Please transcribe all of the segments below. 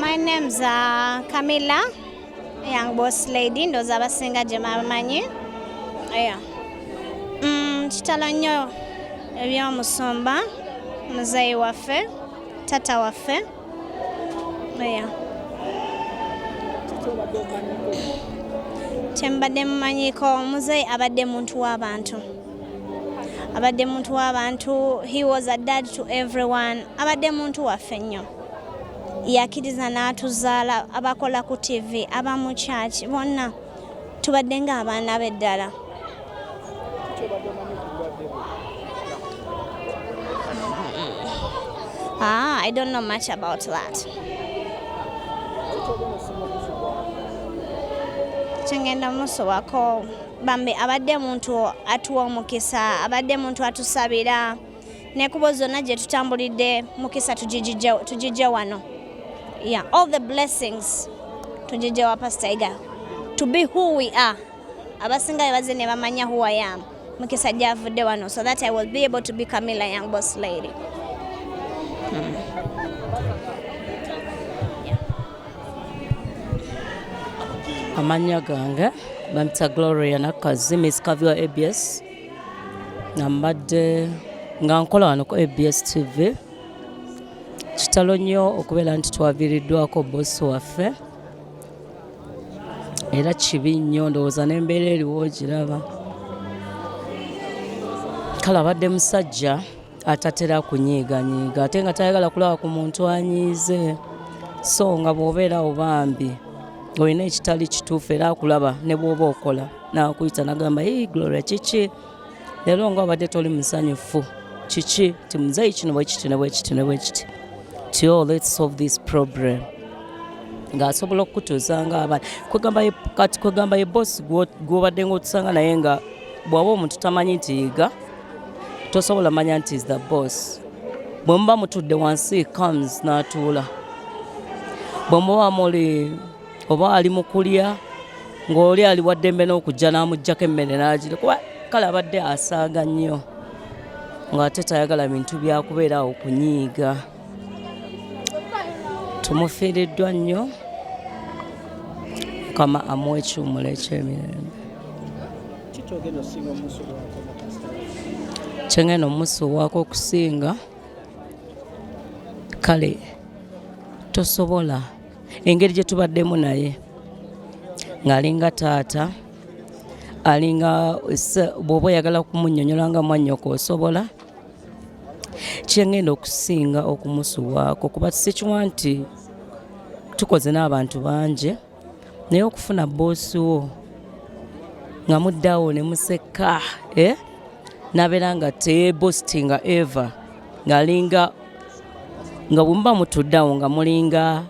My name's Camilla, young boss lady, ndoza abasinga gye bamanyi. Kitalo nnyo eby'omusumba, muzeeyi waffe, tata waffe. Kyembadde mumanyiko, omuzeeyi abadde muntu w'abantu. Abadde muntu w'abantu, he was a dad to everyone. Abadde muntu waffe nnyo. Yakiriza n'atuzaala, abakola ku TV, abamu church, bonna tubadde ng'abaana be ddala. I don't know much about that. Kyengenda musobako bambi abadde muntu atuwa omukisa, abadde muntu atusabira, n'ekkubo zonna gye tutambulidde mukisa tugijja wano. Yeah, all the blessings tugijja wa Pastor Yiga to be who we are. Abasinga baze ne bamanya who I am. Mukisa gyavudde wano so that I will be able to be Camilla, young boss lady. Amanya gange bamta Gloria nakazi Miss Kaviwa ABS nambadde nga nkola wano ku ABS TV. Kitalo nnyo okubeera nti twaviiriddwako bosi waffe era kibi nnyo ndowooza n'embeera eriwo ogiraba. Kale abadde musajja atatera kunyiiganyiiga ate nga tayagala kulaba ku muntu anyiize, so nga bw'obeerawo bambi olina ekitali kituufu era akulaba ne bw'oba okola n'akuyita n'agamba Gloria kiki leero nga obadde toli musanyufu kiki ti muzeeyi kino bwe kiti ne bwe kiti ne bwe kiti ti let's solve this problem ng'asobola okukutuuza ng'abaana kwegamba ye bosi gw'obadde ng'otusanga naye nga bw'aba omuntu tamanyi nti Yiga tosobola manya nti is the boss. Bwe muba mutudde wansi comes n'atuula, bwe muba muli oba ali mu kulya ng'oli ali wa ddembe n'okujja n'amuggyako emmere n'agira kuba kale abadde asaaga nnyo ng'ate tayagala bintu byakubeera awo kunyiiga. Tumufiiriddwa nnyo, Mukama amuwe ekiwummulo eky'emirembe. Kyengenda omusuubako okusinga kale tosobola engeri gye tubaddemu naye ng'alinga taata alinga bw'oba oyagala kumunnyonnyola nga mwannyoko osobola. Kyengenda okusinga okumusuubako kuba sikiwa nti tukoze n'abantu bangi naye okufuna boosi wo nga muddawo ne museka nabeera nga teyebositinga eva ng'alinga nga bwe muba mutuddawo nga mulinga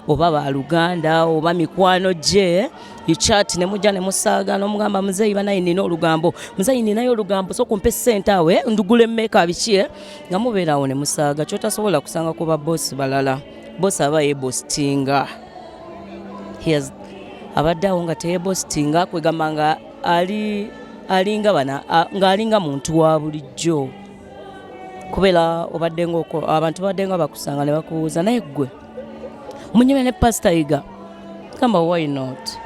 oba baluganda oba mikwano gye yuchat ne mujja ne musaaga n'omugamba muzeeyi banaye nina olugambo, muzeeyi ninayo olugambo so kumpe ssente awe ndugula emmeka biki nga mubeerawo ne musaaga. Kyotasobola kusanga ku baboosi balala, boosi aba yebositinga abadde awo nga teyebositinga kwegamba nga ng'alinga muntu wa bulijjo kubeera abantu badde nga bakusanga ne bakubuuza naye ggwe munyume ne Pastor Yiga gamba why not.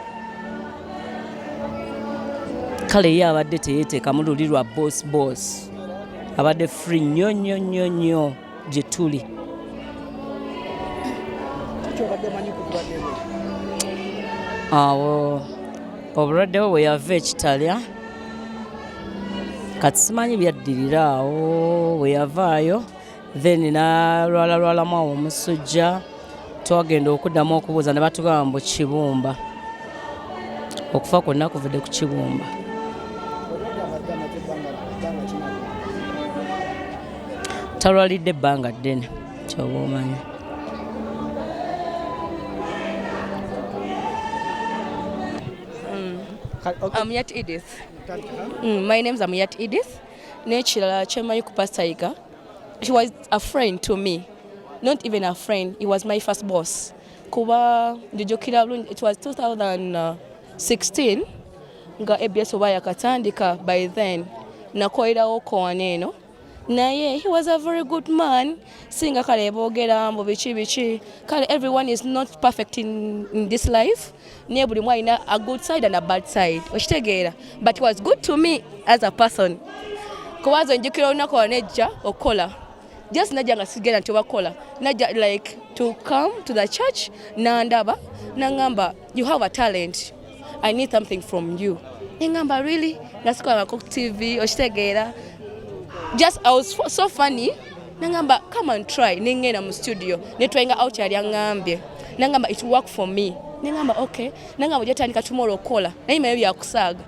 Kale ye abadde teyeeteeka mu luli lwa boss abadde free nnyo gye tuli. Awo obulwadde bwe yava ekitalya kati simanyi byaddirira awo bwe yavaayo then n'alwalamu awo omusujja twagenda okuddamu okubuuza ne batugamba mbu kibumba, okufa kwonna kuvudde ku kibumba. Talwalidde ebbanga ddene kyoba omanyi. Amuyat Edith. My name is Amuyat Edith. Nekirala kyemmanyi ku Pastor Yiga, she was a friend to me. Not even a friend, he was my first boss. Kuba njijukira bulungi, it was 2016 nga ABS oba yakatandika. By then nakolerawo ko waneeno naye he was a very good man singa kale boogera mbu biki kale everyone is not perfect in this life naye buli mwe alina a good side and a bad side okitegeera but he was good to me as a person kubaza njukira olunaku olwanejja okukola just najja nga sigenda nti obakola najja like to come to the church nandaba nangamba you have a talent I need something from you nengamba really nasikola ku TV okitegeera just I was so funny nangamba come and try nengenda mu studio netwenga out yali angambye nangamba it work for me nengamba okay nangamba jatandika tomorrow okola naye mayo byakusaaga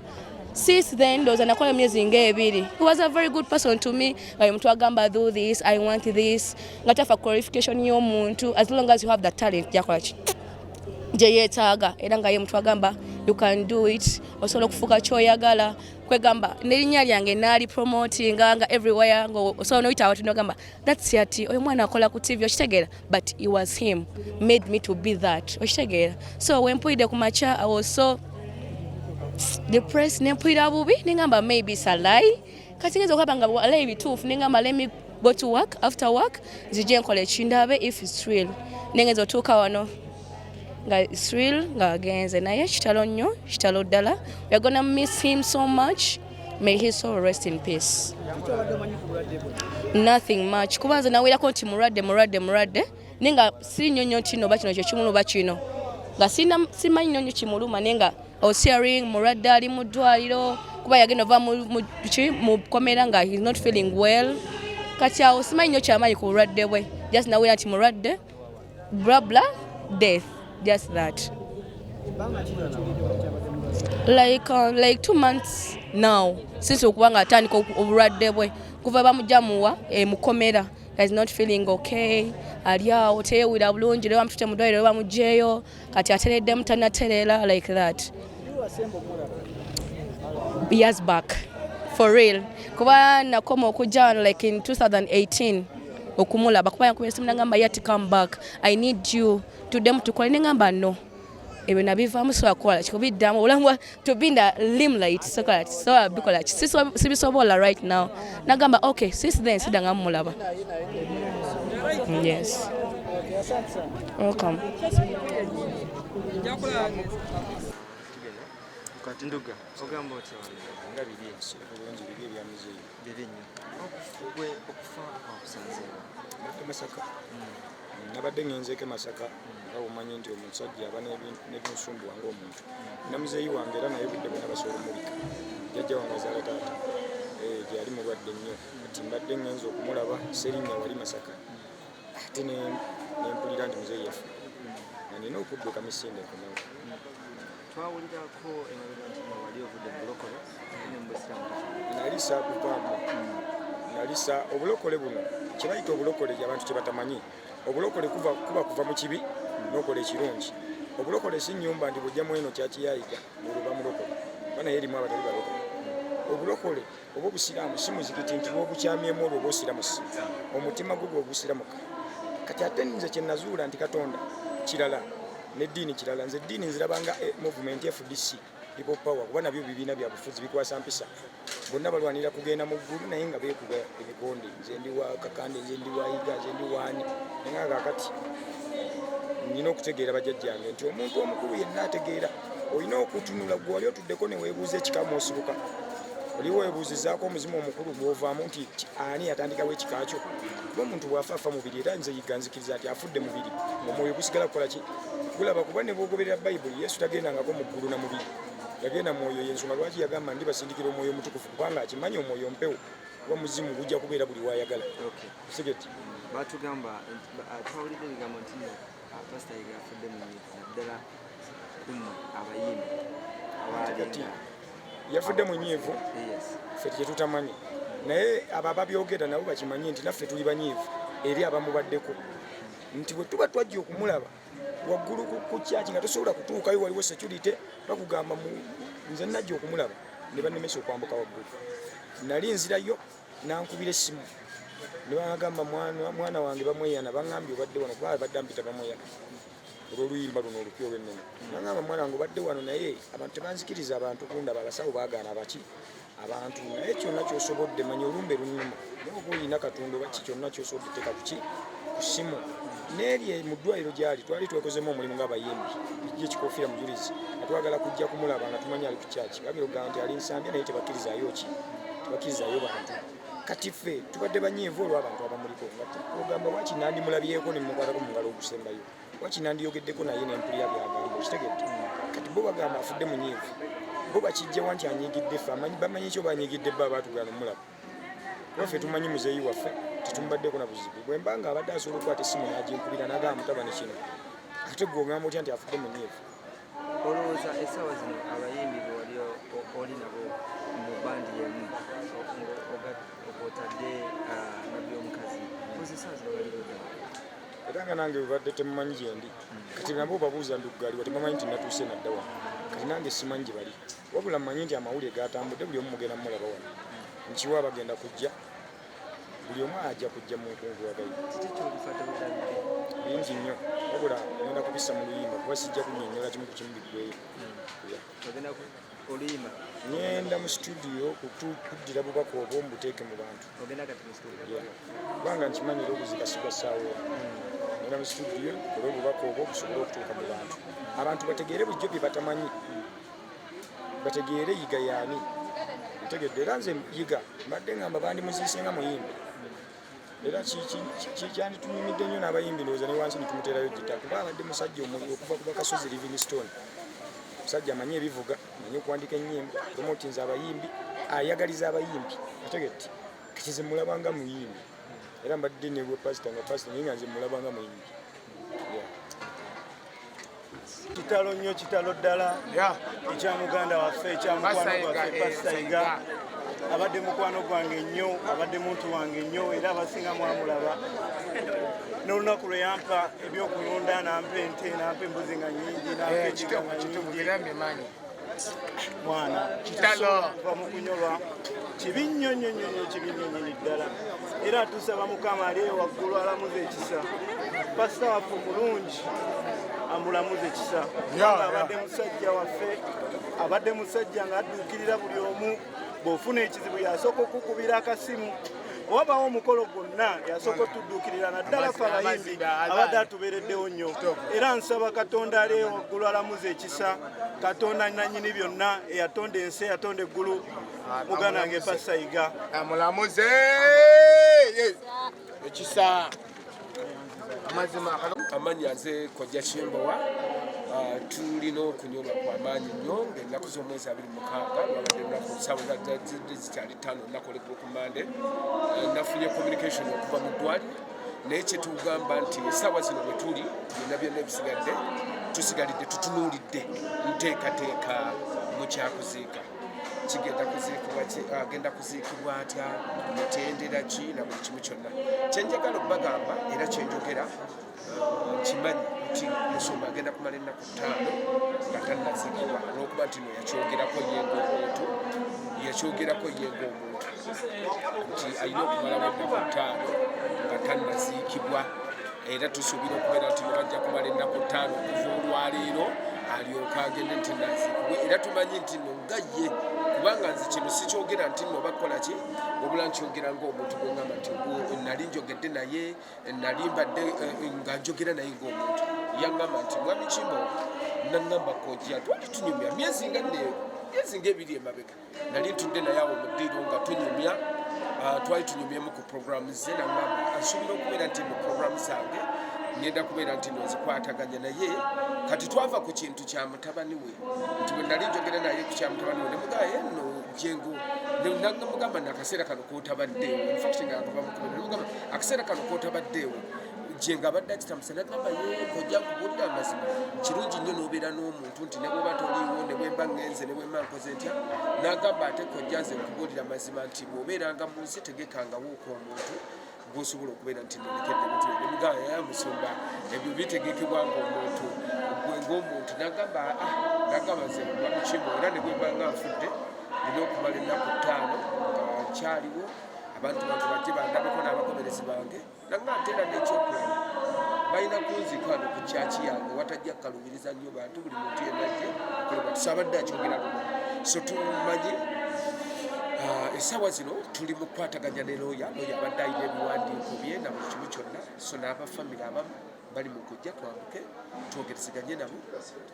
since then those anakola myezi ng'ebiri he was a very good person to me like mtu agamba do this I want this ngatafa qualification y'omuntu as long as you have the talent jakola ki je yetaaga era nga ye mtu agamba you can do it osobola okufuuka kyoyagala kwegamba nerinnya lyange naali promoting nga everywhere ngo osobola noyita abantu nogamba that's yati oyo mwana akola ku TV okitegeera but it was him made me to be that okitegeera so when mpulidde ku macha I was so depressed nempulira bubi nengamba maybe it's a lie kati ngeza okulaba nga alai bituufu nengamba let me go to work after work nzije nkola ekindabe if it's real nengeza otuuka wano nga it's real nga agenze naye kitalo nnyo kitalo ddala we are gonna miss him so much may his soul rest in peace nothing much kubanza nawerako nti mulwadde nenga si nnyonnyo kino oba kino kyekimuluba kino nga simanyi nnyonnyo kimuluma nenga osiaring mulwadde ali mu ddwaliro kuba yagenda ova mu komera nga he's not feeling well kati awo simanyi nnyo kyamaanyi ku bulwadde bwe just nawera nti mulwadde bla death just that like 2 months now since okuba nga atandika obulwadde bwe kuva bamujamuwa mukomera is not feeling okay ali awo teyewira bulungi lero bamutute mu ddwaliro bamugjeyo kati ateredde mutanaterera like that years back for real kuba nakoma okujja like in 2018 okumulaba kuba yankubira esimu nangamba yati come back I need you tudde tukole nengamba no ebyo nabivaamu sobola kukola kikubiddamu obulamu to be in the limelight sobola bikola sibisobola right now nagamba okay since then sidanga mumulaba yes welcome Katinduga ogamba otya nga biri ebirungi biri ebya muzeeyi biri nnyo okufugwe okufa okusanzeewa Masaka nabadde ngenzeeko Masaka nga omanyi nti omusajja aba n'ebinsumbuwa ng'omuntu na muzeeyi wange era naye budde bwena basobola omulika jjajja wange azaala taata gyali mulwadde nnyo kati mbadde ngenza okumulaba Serinnya wali Masaka ate nempulira nti muzeeyi yafa nga nina okudduka misinde kunawe twawulirako emabega nti wali ovudde bulokole nali saakuvaamu nalisa obulokole buno kyebayita obulokole abantu kyebatamanyi obulokole kuva mu kibi n'okola ekirungi obulokole si nnyumba nti bujjamu eno kyakiyayiga oluba mulokole bana yerimu abatali balokole obulokole oba obusiraamu si muzikiti nti bwobukyamyemu olwo oba osiramusi omutima gwe gwogusiramuka kati ate nze kyenazuula nti Katonda kirala n'eddiini kirala nze eddiini nzirabanga movement FDC people power kuba nabyo bibiina bya bufuzi bikwasa mpisa bonna balwanira kugenda mu ggulu naye nga beekuba ebikonde nze ndi wa Kakande nze ndi wa Yiga nze ndi waani naye nga kakati nina okutegeera bajjajjange nti omuntu omukulu yenna ategeera olina okutunula gwe wali otuddeko ne weebuuza ekikamu osibuka oli weebuuzizaako omuzimu omukulu gw'ovaamu nti ani yatandikawo ekika kyo kuba omuntu bw'afaafa mubiri era nze Yiga nzikiriza nti afudde mubiri omwoyo gusigala kukola ki gulaba kuba ne bwogoberera Bayibuli Yesu tagendangako mu ggulu na mubiri yagenda mwoyo yensonga lwaki yagamba ndi basindikira omwoyo omutukufu kubanga akimanyi omwoyo mpewo kuba muzimu gujja kubeera buli wayagala segeti batugamba twawulidde ebigambo nti pasita Yiga afudde mu naddala kumu abayimbi kati yafudde mu nyiivu ffe kyetutamanyi naye abo ababyogera nabo bakimanyi nti naffe tuli banyiivu eri abamubaddeko nti bwe tuba twajja okumulaba waggulu ku kyaki nga tosobola kutuukayo waliwo security bakugamba nze najja okumulaba ne bannemesa okwambuka waggulu nali nzirayo nankubira essimu ne bagamba mwana wange bamweyana baŋŋambye obadde wano kuba badde ampita bamweyana olw'oluyimba luno olupya olw'ennene nagamba mwana wange obadde wano naye abantu tebanzikiriza abantu kundaba abasawo baagaana abaki abantu naye kyonna kyosobodde manya olumbe lunyuma naye oba olina katonda oba ki kyonna kyosobodde teka ku simu n'eri mu ddwaliro gyali twali twekozemu omulimu ng'abayimbi bijja ekikofiira mujulizi nga twagala kujja kumulaba nga tumanya ali ku kyaki bagera okugamba nti ali nsambya naye tebakkirizayo bantu kati ffe tubadde banyiivu olw'abantu abamuliko ogamba waki nandimulabyeko ne mukwatako mu ngalo okusembayo waki nandiyogeddeko naye nempulira byagamba okitegedde kati bo bagamba afudde munyiivu bo bakijjawa nti anyiigidde ffe bamanyi ekyo banyiigidde bba baatugana omulaba kuba ffe tumanyi muzeeyi waffe tetumubaddeko na buzibu bwe mba nga abadde asobola okukwata essimu n'aginkubira n'agamba mutabani kino ate gwe ogamba otya nti afudde munyiivu. olowooza essaawa zino abayimbi be wali oli nabo mu bandi yemu otadde nabbi omukazi ozi essaawa zino balirodda era nga nange bebadde temumanyi gyendi kati nabo babuuza nduggaaliwa tebamanyi nti natuuse naddawa kati nange simanyi gye bali wabula mmanyi nti amawulire gatambudde buli omu mugenda mulaba wano nkiwa bagenda kujja buli omu ajja kujja mu nkungu wagayi bingi nnyo wabula ngenda kubissa mu luyimba kuba sijja kunnyonnyola kimu ku kimu biggweyo ngenda mu studio kuddira bubaka obwo mubuteeke mu bantu kubanga nkimanyi era obuzika sigwa ssaawa ngenda mu studio kole obubaka obwo busobole okutuuka mu bantu abantu bategeere bujjo bye batamanyi bategeere yiga yaani ntegedde era nze yiga mbadde ngamba bandimuziise nga muyimbi era kyanditunyumidde nnyo n'abayimbi ndowooza ne wansi nitumuteerayo gita kuba abadde musajja okuva ku bakasozi livingstone musajja amanyi ebivuga amanyi okuwandika ennyimba promotinza abayimbi ayagaliza abayimbi ategedde kati nze mulaba nga muyimbi era mbadde newe pasita nga pasita naye nga nze mulaba nga muyimbi kitalo nnyo kitalo ddala ekya muganda waffe ekyamukwano gwaffe pasita Yiga abadde mukwano gwange nnyo abadde muntu wange nnyo era abasinga mwamulaba n'olunaku lwe yampa ebyokulunda nampa ente nampa embuzi nga nnyingi nampa ekiga nga nnyingi mwana kitalokuva mu kunyolwa kibi nnyo nnyo nnyo kibi nnyo nnyini ddala era tusaba mukama ali eyo waggulu alamuza ekisa pasita waffe omulungi amulamuza ekisa abadde musajja waffe abadde musajja ng'adduukirira buli omu bw'ofuna ekizibu yasooka okukubira akasimu owabawo omukolo gwonna yasooka otudduukirira naddala fe abayimbi abadde atubeereddewo nnyo era nsaba katonda ali eyo waggulu alamuza ekisa katonda nannyini byonna eyatonda ensi eyatonda eggulu muganda wange pasita Yiga amulamuze ekisa amazima amanya nze kojja Kimbowa tulina okunyolwa kw'amaanyi nnyo ng'ennaku z'omwezi 26 lwabadde lunaku ssaawa zikyali 5 ennaku olekulu ku Mande nafunye communication okuva mu ddwaliro naye kyetugamba nti essaawa zino bwe tuli byonna byonna ebisigadde tusigalidde tutunuulidde nteekateeka mu kyakuziika kigenda kuziikibwa agenda kuziikibwa atya mitendera ki na buli kimu kyonna kyenjagala okubagamba era kyenjogera kimanyi nti musumba agenda kumala ennaku 5 nga tannaziikibwa olwokuba nti no yakyogerako yenga omuntu nti alina okumalawo ennaku 5 nga tannaziikibwa era tusuubira okubeera nti nebajja kumala ennaku 5 okuva olwaleero alyoka agende nti naziikibwe era tumanyi nti no nga ye kubanga nze kino sikyogera nti nno bakola ki wabula nkyogera ng'omuntu gwengamba nti nali njogedde naye nali mbadde nga njogera naye ng'omuntu yaŋŋamba nti mwami Kimbowa naŋŋamba kojja twali tunyumya myezi nga 2 emabega nali ntudde naye awo mu ddiiro nga tunyumya twali tunyumyemu ku programu ze naŋŋamba nsuubira okubeera nti mu programu zange ngenda kubeera nti nzikwataganya naye kati twava ku kintu kya mutabani we nti bwe nali njogera naye ku kya mutabani we nemugaye nno jengo namugamba nakaseera kano kootabaddeewo infact ngaakava mukubemugamba akaseera kano kootabaddeewo jenga abadde akitamusa nagamba ye kojja kubuulira amazima kirungi nnyo n'obeera n'omuntu nti ne bweba toliiwo ne bwemba ngenze ne bwemba nkoze ntya nagamba ate kojja nze nkubuulira amazima nti bw'obeeranga mu nsi tegekangawooko omuntu gwosobola okubeera nti nolekedde ebintu nemugamba yamusumba ebyo bitegekebwa ng'omuntu gwe ng'omuntu nagamba nze mwami Kimbowa era ne bwemba nga nfudde nina okumala ennaku 5 nga nkyaliwo abantu bange bajje bandabeko n'abagoberezi bange nanga nteera n'ekyokulaba balina kunzika wano ku kyaki yange watajja kukalubiriza nnyo bantu buli muntu yenajje kulaba tusabadde akyogera luno so tumanyi Essaawa zino tuli mu kukwataganya ne looya abadde alina ebiwandiiko bye na buli kimu kyonna so n'abafamire abamu bali mu kujja twambuke twogerezeganye nabo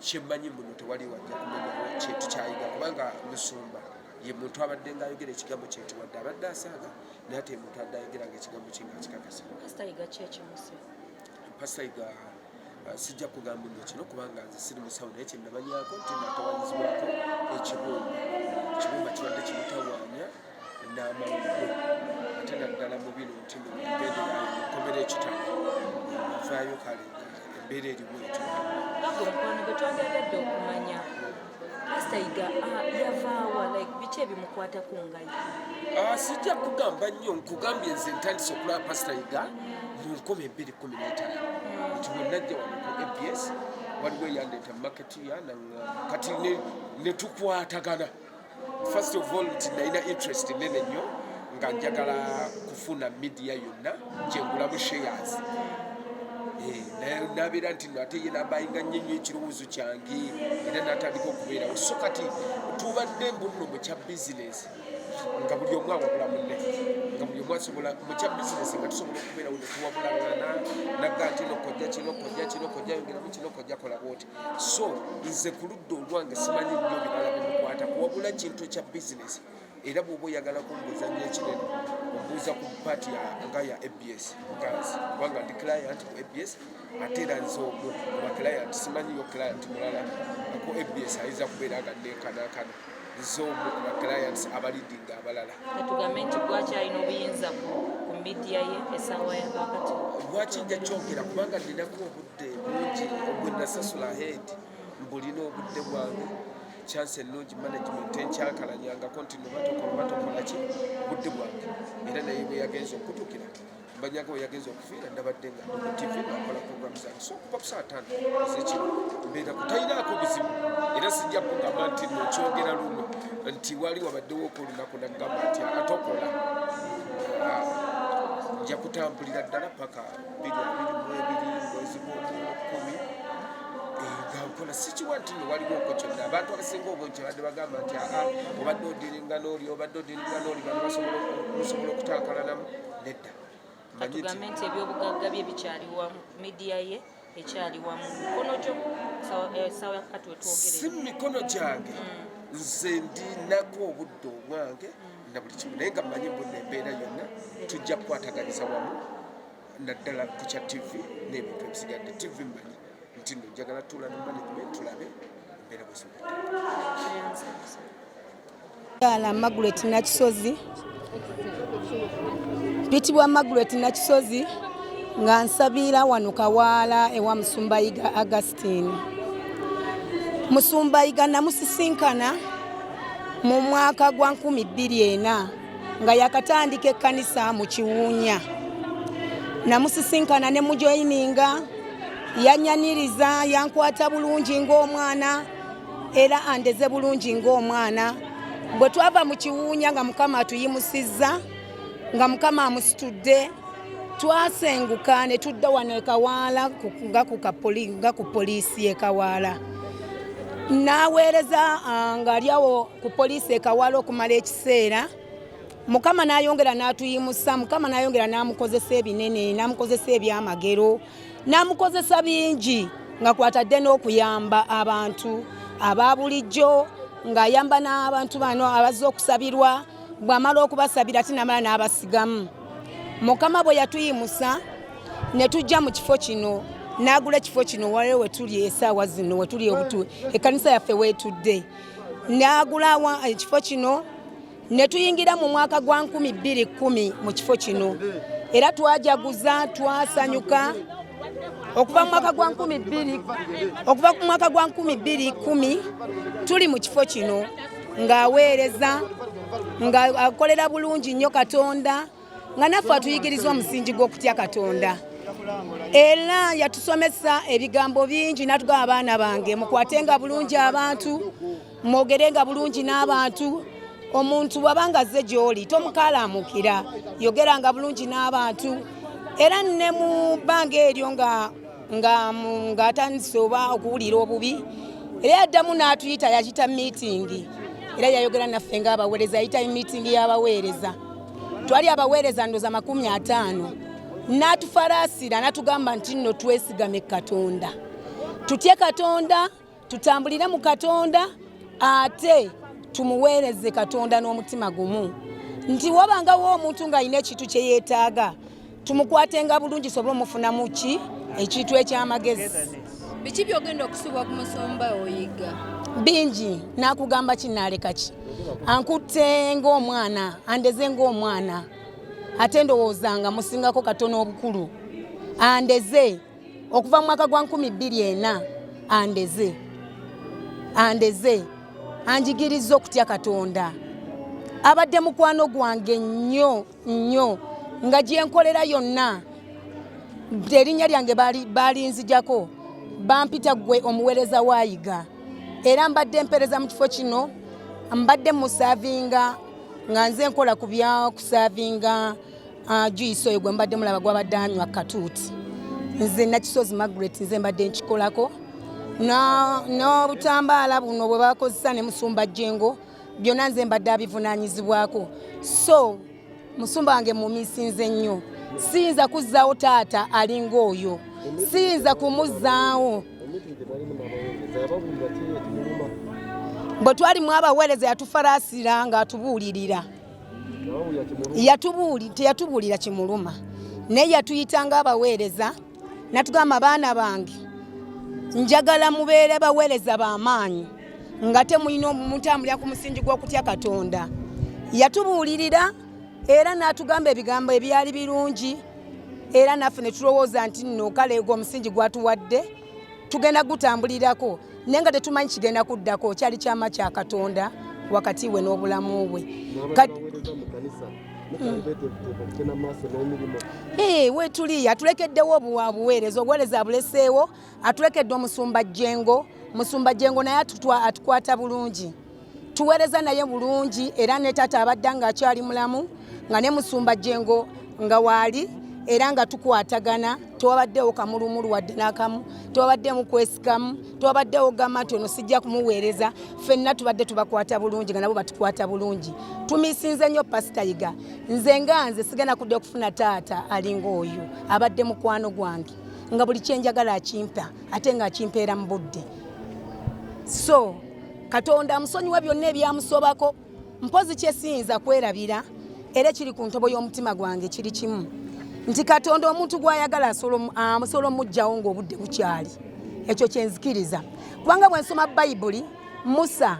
kyemmanyi muno tewali wajja kumenyawo kintu kyayiga kubanga musumba ye muntu abadde ng'ayogera ekigambo kintu wadde abadde asaaga naye ate muntu adde ayogeranga ekigambo kye nga kikakasa. Pastor Yiga sijja kugamba nnyo kino kubanga nze siri musawo naye kye nnamanyako nti natawanyizibwako ekibumba kibadde kimutawaanya n'amawulire ate naddala mu bino nti mukomera ekitabo avaayo kale embeera erimu etyo. Mukwano gwe twandyagadde okumanya Pastor Yiga yavaawa biki ebimukwatako nga ye? Sijja kugamba nnyo nkugambye nze ntandise okulaba Pastor Yiga mu 2015 nti bwe najja wano ku ABS waliwo eyandeeta market ya kati ne tukwatagana. First of all nti nalina interest nene nnyo nga njagala kufuna media yonna gyengulamu shares. Nabeera nti no ate ye nabayinga nnyo ekirowoozo kyange era natandika okubeerawo so kati tubadde mbuno mu kya bizinesi nga buli omu awabula munne nga buli omu asobola mu kya bizinesi nga tusobola okubeerawo ne tuwabulangana nagga nti kino kojja yongeramu kino kojja kola bwoti so nze ku ludda olwange simanyi nnyo birala bimukwata kuwabula kintu ekya bizinesi era bw'oba oyagala kumbuuza nnyo ekinene ombuuza ku paati nga ya ABS gazi kubanga ndi client ku ABS ate era nze omwo oba client simanyiyo client mulala ku ABS ayinza kubeera nga nenkanankana nze omwo ku baclients abalidinga abalala. Tugambe nti gwakyalina obuyinza ku media ye essaawa yakakati? Lwaki nja kyongera kubanga ninaku obudde bungi obwe nasasula head mbulina obudde bwange chance ennungi management enkyankalanyangako nti batokola ki budde bwange era naye bwe yagenza okutukira mbanyaga we yagenza okufiira ndabadde nga ku TV nakola program zange so kuva ku saa 5 ezekiro mbeera kutayinaako buzibu era sijja kugamba nti nokyogera luno nti wali wabaddewo okolunaku nagamba nti atokola nja kutambulira ddala paka 22 mwezi gw'Okumi nkola sikiwa nti no waliwo oko kyonna abantu abasinga obungi badde bagamba nti obadde odiringa n'oli bano basobola okutankalanamu nedda. Tugambe nti ebyobugagga bye bikyaliwa media ye ekyaliwa mu mikono gyo essaawa yakati wetwogerera? Si mu mikono gyange nze ndinako obudde obwange na buli kimu naye nga mmanyi mbuna embeera yonna tujja kukwataganiza wamu naddala ku kya TV n'ebintu ebisigadde. TV mmanyi nti no njagala tuula ne management tulabe embeera bwesobodde. Bakyala Margaret Nakisozi bitibwa Margaret Nakisozi nga nsabira wano Kawaala ewa Musumba Yiga Augustine. Musumba Yiga namusisinkana mu mwaka gwa 2004 nga yakatandika ekkanisa mu Kiwunya. Namusisinkana ne mujoyininga yanyaniriza yankwata bulungi ng'omwana era andeze bulungi ng'omwana. Bwe twava mu Kiwunya nga Mukama atuyimusizza nga Mukama amusitudde twasenguka ne tudda wano e Kawaala nga ku poliisi e Kawaala. Naweereza nga aliawo ku poliisi e Kawaala okumala ekiseera. Mukama n'ayongera n'atuyimusa, Mukama n'ayongera n'amukozesa ebinene, n'amukozesa ebyamagero, n'amukozesa bingi nga kwatadde n'okuyamba abantu ababulijjo, ng'ayamba n'abantu bano abazze okusabirwa, bw'amala okubasabira ate n'amala n'abasigamu. Mukama bwe yatuyimusa ne tujja mu kifo kino, n'agula ekifo kino waliwo we tuli essaawa zino we tuli ekkanisa yaffe weetudde. N'agula ekifo kino ne tuyingira mu mwaka gwa 2010 mu kifo kino era twajaguza twasanyuka okuva mu mwaka gwa 2010 tuli mu kifo kino ng'aweereza ng'akolera bulungi nnyo Katonda nga naffe atuyigiriza omusingi gw'okutya Katonda. Era yatusomesa ebigambo bingi n'atugamba abaana bange mukwatenga bulungi abantu, mwogerenga bulungi n'abantu. Omuntu bw'abanga azze gy'oli tomukaalamukira, yogeranga bulungi n'abantu. Era ne mu bbanga eryo ng'atandise oba okuwulira obubi, era yaddamu n'atuyita yakita miitingi era yayogera naffe ng'abaweereza ayita meeting y'abaweereza twali abaweereza ndoza 50 n'atufalaasira n'atugamba nti nno twesigame Katonda tutye Katonda tutambulire mu Katonda ate tumuweereze Katonda n'omutima gumu nti wabangawo omuntu ng'alina ekintu kye yeetaaga tumukwatenga bulungi sobola omufunamu ki ekintu eky'amagezi. Biki byogenda okusibwa ku musumba oyiga? Bingi nakugamba kinaaleka ki ankutte ng'omwana andeze ng'omwana ate ndowoozanga musingako katono obukulu andeze okuva mu mwaka gwa 2004 andeze anjigiriza okutya Katonda abadde mukwano gwange nnyo nga gye nkolera yonna erinnya lyange balinzijako bampita gwe omuweereza wa Yiga era mbadde mpereza mu kifo kino mbadde musavinga nga nze nkola ku bya kusavinga juice oyo gwe mbadde mulaba gwabadde anywa katuuti nze Nakisozi Margaret nze mbadde nkikolako n'obutambaala buno bwe bakozesa ne musumba Jengo byonna nze mbadde abivunaanyizibwako so musumba wange mumisinze nnyo siyinza kuzzaawo taata alinga oyo siyinza kumuzzaawo bwe twalimu abaweereza yatufalaasira ng'atubuulirira teyatubuulira kimuluma naye yatuyitanga abaweereza natugamba baana bange njagala mubeere baweereza b'amaanyi nga temulina mutambulira ku musingi gw'okutya Katonda yatubuulirira era n'atugamba ebigambo ebyali birungi era naffe ne tulowooza nti nno kale gwo omusingi gwatuwadde tugenda gutambulirako naye nga tetumanyi kigenda kuddako kyali kyama kya Katonda wakati we n'obulamu bwe wetuli atulekeddewo obuweereza abuleseewo atulekedde omusumba Jengo naye atukwata bulungi tuweereza naye bulungi era ne taata abadde nga akyali mulamu nga ne musumba Jengo nga waali era nga tukwatagana tewabaddewo kamulumulu wadde n'akamu tewabaddemu kwesikamu tewabaddewo gamba nti ono sijja kumuweereza ffenna tubadde tubakwata bulungi nga nabo batukwata bulungi tumisinze nnyo Pastor Yiga nze sigenda kudde okufuna taata alinga oyo abadde mukwano gwange nga buli kyenjagala akimpa ate nga akimpeera mu budde so Katonda amusonyiwe byonna ebyamusobako mpozi kyesiyinza kwerabira era kiri ku ntobo y'omutima gwange kiri kimu nti Katonda omuntu gw'ayagala asobola omugyawo ng'obudde bukyali ekyo kyenzikiriza kubanga bwe nsoma Bayibuli Musa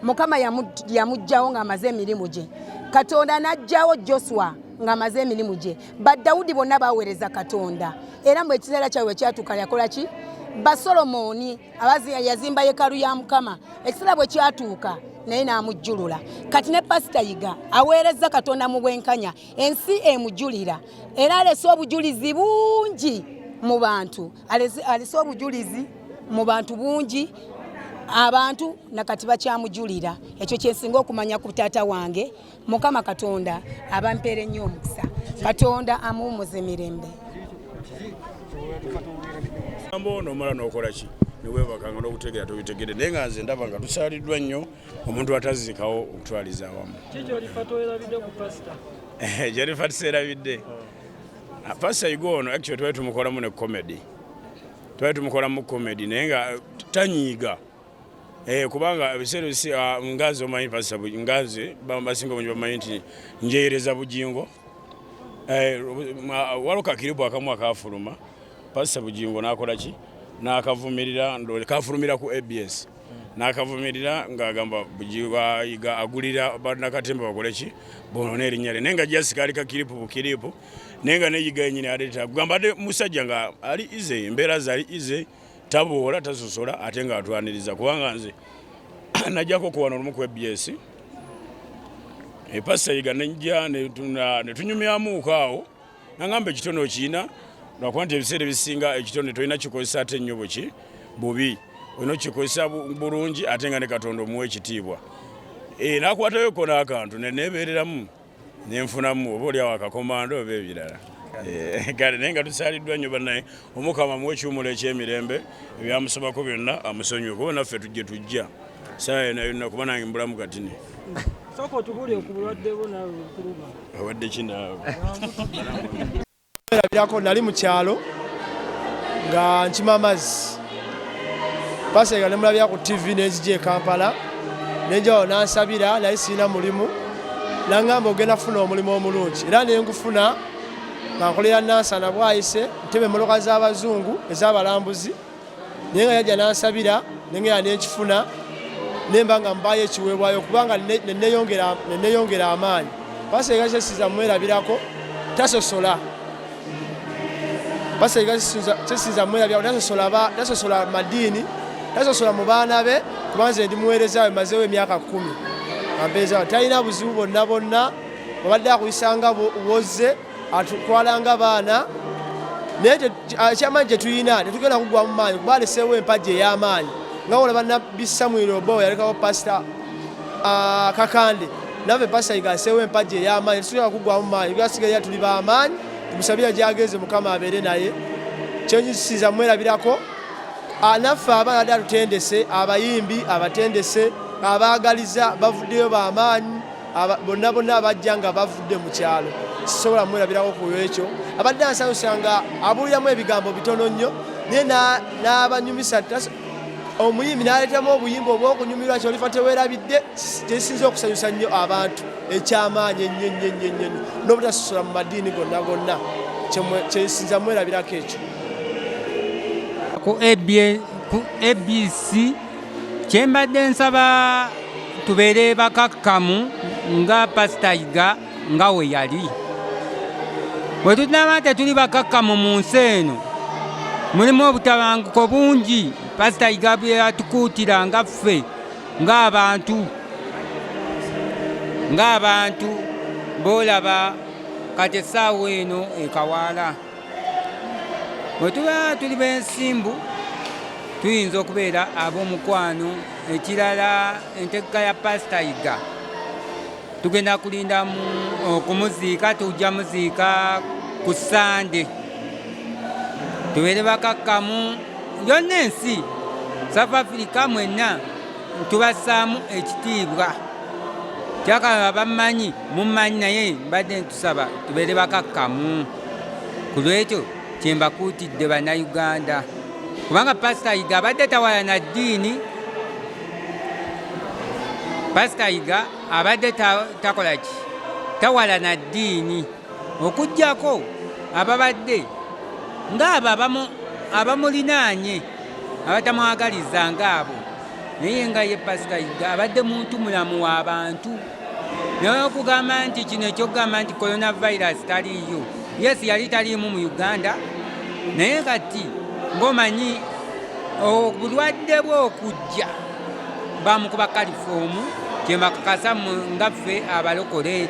Mukama yamuggyawo ng'amaze emirimu gye Katonda n'aggyawo Joshua ng'amaze emirimu gye Badawudi bonna baweereza Katonda era mu ekiseera kyabwe kyatuuka yakola ki Basolomoni yazimba yeekaalu ya Mukama ekiseera bwe kyatuuka naye n'amujjulula kati ne Pastor Yiga aweereza Katonda mu bwenkanya ensi emujjulira era alese obujulizi bungi mu bantu alese obujulizi mu bantu bungi abantu nakati bakyamujjulira ekyo kyensinga okumanya ku taata wange Mukama Katonda abampeere nnyo omukisa Katonda amuwumuze mirembe nomala nokola ki niwebakanga n'okutegeera tobitegedde naye nga nze ndaba nga tusaaliddwa nnyo omuntu ataziikawo okutwaliza awamu gyerifa tuseerabidde Pastor Yiga ono actually twali tumukolamu ne comedy naye nga tanyiiga kubanga ebiseera bisi ngazi omanyi Pastor ngazi basinga obungi bamanyi nti njeereza bugingo waliwo kakiribu akamu akafuluma Pastor Bugingo n'akola ki n'akavumirira kafulumira ku ABS n'akavumirira ng'agamba Yiga agulira bannakatemba bakole ki bono n'erinnya lye naye nga Jessica ali kakiripu bukiripu naye nga ne Yiga yennyini aleeta agamba ate musajja nga ali ize embeera ze ali ize taboola tasosola ate ng'atwaniriza kubanga nze najjako kuwano olumu ku ABS Pastor Yiga nejja ne tunyumyamuuko awo nangamba ekitono kiina lwakuba nti ebiseera ebisinga ekitone tolina kikozesa ate nnyo bubi olina kikozesa bulungi ate nga ne Katonda omuwa ekitiibwa n'akwatayo ko n'akantu neneebeereramu nenfunamu oba oliawo akakomando oba ebirala kale naye nga tusaliddwa nnyo bannaye omukama muwe ekiwumulo ekyemirembe ebyamusabako byonna amusonyiwe kuba naffe tujje tujja saa yonna yonna kuba nange mbulamu katini soko tubulye ku bulwadde bwo nawe kuluma awadde kinaawe birako nali mu kyalo nga nkima amazzi pasega ne mulabira ku TV n'enzija e Kampala nenjawo nansabira naye sirina mulimu nangamba ogenda kufuna omulimu omulungi era ne ngufuna nga nkolera nansana bwayise ntebe emmoloka z'abazungu ez'abalambuzi naye nga yajja nansabira nengera nenkifuna nemba nga mbayo ekiweebwayo kubanga neneyongera amaanyi pasega kyesiza mwerabirako tasosola pasega kyesiza mwerabirako tasosola madiini tasosola mu baana be kubanze ndi muweereza we mazeewo emyaka 10 ampeezawo talina buzibu bonna bonna obadde akuyisanga woze atutwalanga baana naye ekyamanyi kye tulina tetugenda kugwamu maanyi kuba aleseewo empagi ey'amaanyi nga olaba nabbi Samuel Obo yalekawo pasita Kakande nave pasita Yiga aseewo empagi ey'amaanyi tetugenda kugwamu maanyi byasigaye tuli b'amaanyi tumusabira gyageze Mukama abeere naye kyenyisiza mwerabirako naffe abaana dde atutendese abayimbi abatendese abaagaliza bavuddeyo b'amaanyi bonna bonna abajja nga bavudde mu kyalo sisobola mwerabirako ku ekyo abadde ansanyusanga abuuliramu ebigambo bitono nnyo naye n'abanyumisa omuyimbi n'aleetamu obuyimba obw'okunyumirwa kyolifa teweerabidde kyesinza okusanyusa nnyo abantu ekyamaanyi ennyo n'obutasosola mu madiini gonna gonna kyesinza mwerabirako ekyo ku ABC kyembadde nsaba tubeere bakakkamu nga pasita Yiga nga we yali bwe tunaba tetuli bakakkamu mu nsi eno mulimu obutabanguko bungi pasita Yiga bwe yatukuutira nga ffe ng'abantu boolaba kati essaawa eno ekawaala bwe tuba tuli b'ensimbu tuyinza okubeera ab'omukwano ekirala entegeka ya pasita Yiga tugenda kulinda okumuziika tujja muziika ku Sande tubeere bakakkamu yonna ensi South Africa mwenna tubassaamu ekitiibwa kyakala bamanyi mumanyi naye mbadde ntusaba tubeere bakakkamu ku lwekyo kyembakuutidde bannayuganda kubanga pasita Yiga abadde tawala na ddiini pasita Yiga abadde takola ki tawala na ddiini okuggyako ababadde ng'abo abamulinaanye abatamwagaliza ng'abo naye nga ye pasita Yiga abadde muntu mulamu w'abantu naye okugamba nti kino ekyokugamba nti coronavirus taliiyo yes yali taliimu mu Uganda naye kati ng'omanyi obulwadde bw'okujja bamukuba kalifoomu kyembakakasa nga ffe abalokole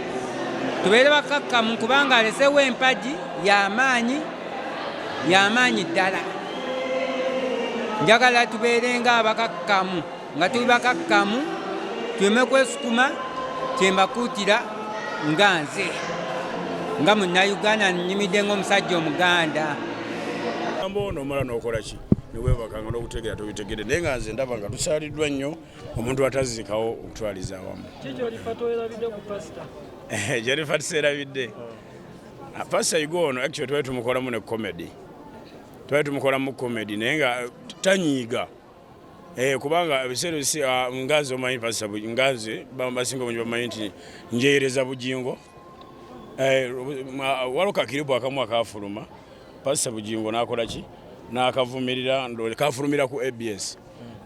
tubeere bakakkamu kubanga aleseewo empagi y'amaanyi ddala njagala tubeere nga abakakkamu nga tuli bakakkamu tuleme kwesukuma kyembakuutira nga nze nga munnayuganda nnyimidde ng'omusajja omuganda nomala n'okola ki niweebakanga n'okutegeera tobitegedde naye nga nze ndaba nga tusaaliddwa nnyo omuntu ataziikawo okutwaliza awamu kikyolifa toerabidde ku pasita gyerifa tuseerabidde pasita Yiga ono actually twali tumukolamu ne comedy naye nga tanyiiga kubanga ebiseera bisi ngazi omanyi pasita ngazi basinga obungi bamanyi nti njeereza bugingo waliwo kakiribu akamu akafuluma pasita bugingo n'akola ki n'akavumirira kafulumira ku ABS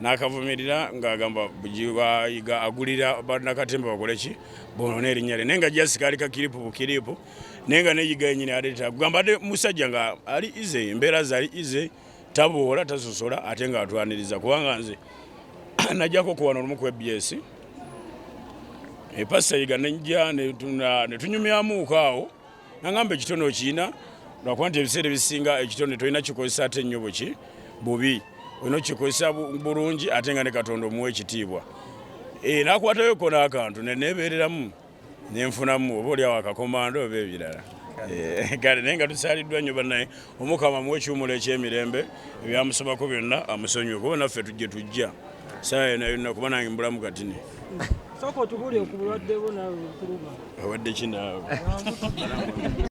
n'akavumirira ng'agamba Yiga agulira bannakatemba bakole ki bono n'erinnya lye naye nga Jessica ali kakiripu bukiripu naye nga ne Yiga yennyini aleeta kugamba ate musajja nga ali ize embeera ze ali ize taboola tasosola ate ng'atwaniriza kubanga nze najjako kuwano olumu ku ABS pasita Yiga nejja ne tunyumyamuuko awo nangamba ekitono kiina lwakuba nti ebiseera ebisinga ekitone tolina kikozesa ate nnyo bubi olina okikozesa bulungi ate nga ne Katonda omuwa ekitiibwa n'akwatayo ko n'akantu neneebeereramu nenfunamu oba oliawo akakomando oba ebirala kale naye nga tusaaliddwa nnyo bannaye omukama muwe ekiwumulo ekyemirembe ebyamusomako byonna amusonyiwe kuba naffe tujje tujja saa yonna yonna kuba nange mbulamu katini sooka otubulire ku bulwadde bwo nawe kuluma awadde kinaawe